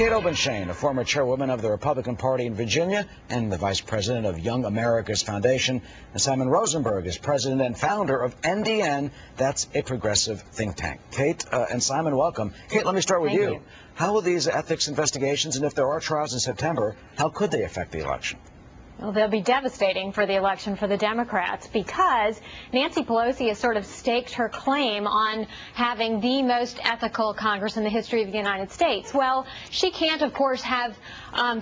Kate Obenshain, a former chairwoman of the Republican Party in Virginia and the vice president of Young America's Foundation. And Simon Rosenberg is president and founder of NDN. That's a progressive think tank. Kate and Simon, welcome. Kate, let me start with you. How will these ethics investigations, and if there are trials in September, how could they affect the election? Well, they'll be devastating for the election for the Democrats because Nancy Pelosi has sort of staked her claim on having the most ethical Congress in the history of the United States. Well, she can't, of course, have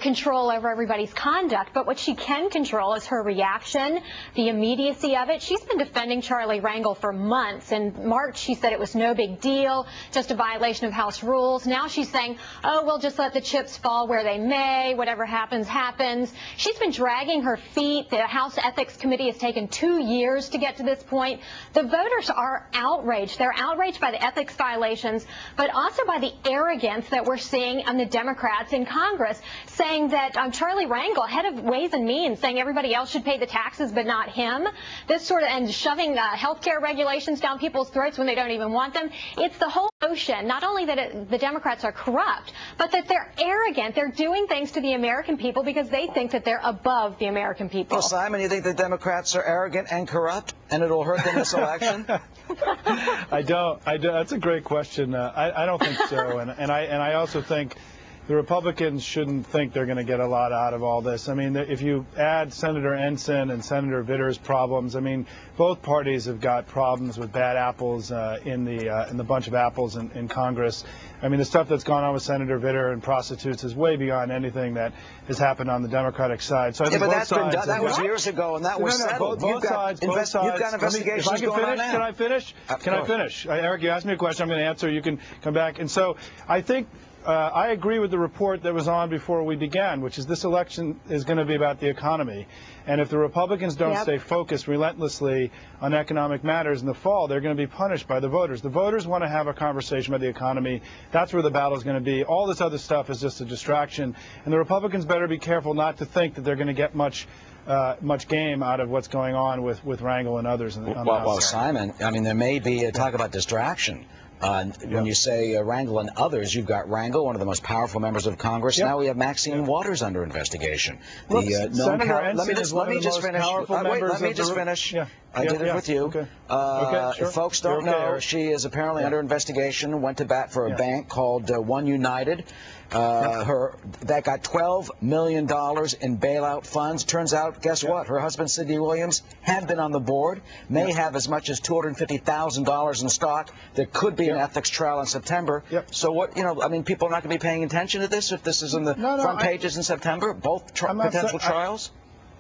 control over everybody's conduct, but what she can control is her reaction, the immediacy of it. She's been defending Charlie Rangel for months. In March, she said it was no big deal, just a violation of House rules. Now she's saying, oh, we'll just let the chips fall where they may. Whatever happens, happens. She's been dragging her feet. The House Ethics Committee has taken 2 years to get to this point. The voters are outraged. They're outraged by the ethics violations, but also by the arrogance that we're seeing on the Democrats in Congress, saying that Charlie Rangel, head of Ways and Means, saying everybody else should pay the taxes but not him. This sort of, and shoving health care regulations down people's throats when they don't even want them. It's the whole notion, not only that the Democrats are corrupt, but that they're arrogant. They're doing things to the American people because they think that they're above the American people. Well, Simon, you think the Democrats are arrogant and corrupt, and it'll hurt them this election? I don't. That's a great question. I don't think so, and I also think the Republicans shouldn't think they're going to get a lot out of all this. I mean, if you add Senator Ensign and Senator Vitter's problems, I mean, both parties have got problems with bad apples in the bunch of apples in Congress. I mean, the stuff that's gone on with Senator Vitter and prostitutes is way beyond anything that has happened on the Democratic side. So I think but both that's been sides done. That was years ago, and that was settled. Both sides. You've got investigations going on now. Can I finish? Can I finish? Eric, you asked me a question. I'm going to answer. You can come back. And so I think I agree with the report that was on before we began, which is this election is going to be about the economy. And if the Republicans don't stay focused relentlessly on economic matters in the fall, they're going to be punished by the voters. The voters want to have a conversation about the economy. That's where the battle is going to be. All this other stuff is just a distraction. And the Republicans better be careful not to think that they're going to get much game out of what's going on with Rangel and others. Well, Simon, I mean, there may be a talk about distraction. When you say Rangel and others, you've got Rangel, one of the most powerful members of Congress. Now we have Maxine Waters under investigation. Look, Senator Ensign is one of the most powerful members. Let me just finish. I did it with you. Okay. If folks don't know, she is apparently under investigation, went to bat for a bank called One United. That got $12 million in bailout funds. Turns out, guess what? Her husband, Sidney Williams, had been on the board, may have as much as $250,000 in stock. There could be an ethics trial in September. So what, I mean, people are not going to be paying attention to this if this is in the front pages in September, both potential trials?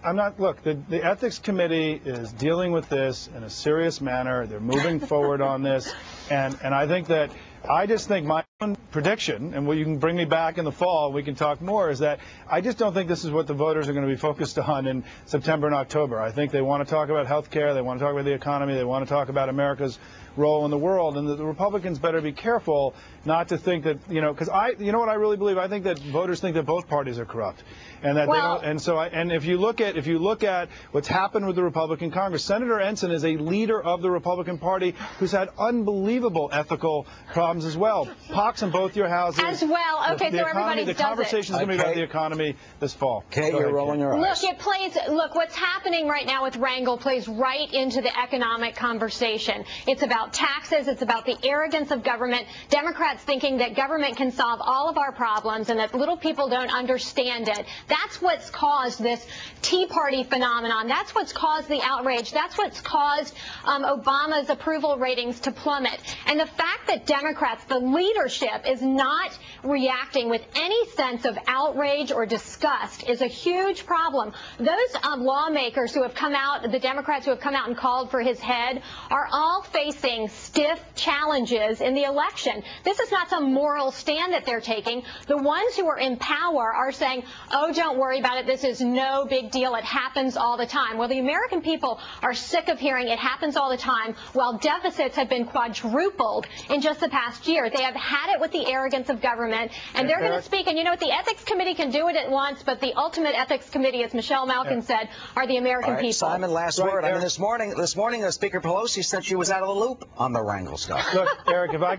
I'm not. Look, the Ethics Committee is dealing with this in a serious manner. They're moving forward on this, and I think that I just think my own prediction, and you can bring me back in the fall and we can talk more, is that I just don't think this is what the voters are going to be focused on in September and October. I think they want to talk about health care, they want to talk about the economy, they want to talk about America's role in the world, and the Republicans better be careful not to think that, because you know what I really believe? I think that voters think that both parties are corrupt, and that they don't. And so, and if you look at what's happened with the Republican Congress, Senator Ensign is a leader of the Republican Party who's had unbelievable ethical problems as well. Pox in both your houses. As well. Okay, so everybody does it. The conversation is going to be about the economy this fall. Okay, you're rolling your eyes. Look, what's happening right now with Rangel plays right into the economic conversation. It's about taxes. It's about the arrogance of government. Democrats thinking that government can solve all of our problems and that little people don't understand it. That's what's caused this Tea Party phenomenon. That's what's caused the outrage. That's what's caused Obama's approval ratings to plummet. And the fact that Democrats, the leadership, is not reacting with any sense of outrage or disgust is a huge problem. Those lawmakers who have come out, the Democrats who have come out and called for his head, are all facing stiff challenges in the election. This is not some moral stand that they're taking. The ones who are in power are saying, oh, don't worry about it. This is no big deal. It happens all the time. Well, the American people are sick of hearing it happens all the time, while deficits have been quadrupled in just the past last year. They have had it with the arrogance of government, and they're going to speak. And you know what? The Ethics Committee can do it at once, but the ultimate Ethics Committee, as Michelle Malkin said, are the American people. Simon, last word. I mean, this morning, Speaker Pelosi said she was out of the loop on the Rangel stuff. Look, Eric, if I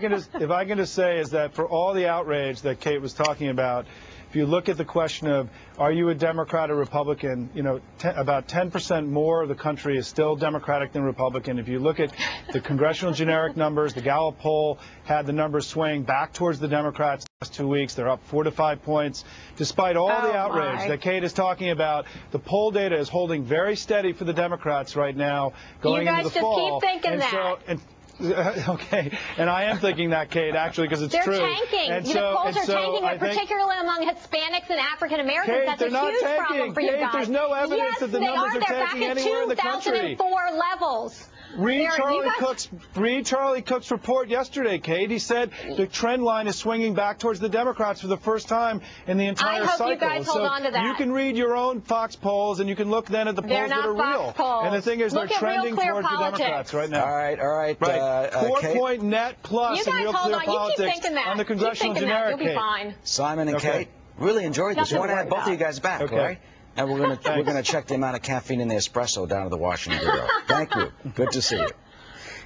can just say is that for all the outrage that Kate was talking about, if you look at the question of are you a Democrat or Republican, you know, about 10% more of the country is still Democratic than Republican. If you look at the congressional generic numbers, the Gallup poll had the numbers swaying back towards the Democrats the last 2 weeks. They're up 4 to 5 points. Despite all the outrage that Kate is talking about, the poll data is holding very steady for the Democrats right now going into the fall. You guys just keep thinking that. Okay, and I am thinking that, Kate, actually, because it's true. They're tanking. And the polls are tanking, particularly among Hispanics and African Americans. That's a huge problem for you guys. There's no evidence that the numbers are tanking anywhere in the country. They're back at 2004 levels. Read Charlie Cook's report yesterday, Kate. He said the trend line is swinging back towards the Democrats for the first time in the entire cycle. I hope you guys hold on to that. You can read your own Fox polls, and you can look then at the polls that are real. Polls. And the thing is, they're trending towards the Democrats right now. All right. Right. 4-point net plus in Real Clear Politics on the congressional generic. You'll be fine. Simon and Kate, really enjoyed this. We want to have both of you guys back, right? And we're gonna check the amount of caffeine in the espresso down at the Washington Bureau. Thank you. Good to see you.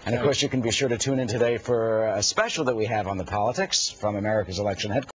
And, of course, you can be sure to tune in today for a special that we have on the politics from America's election headquarters.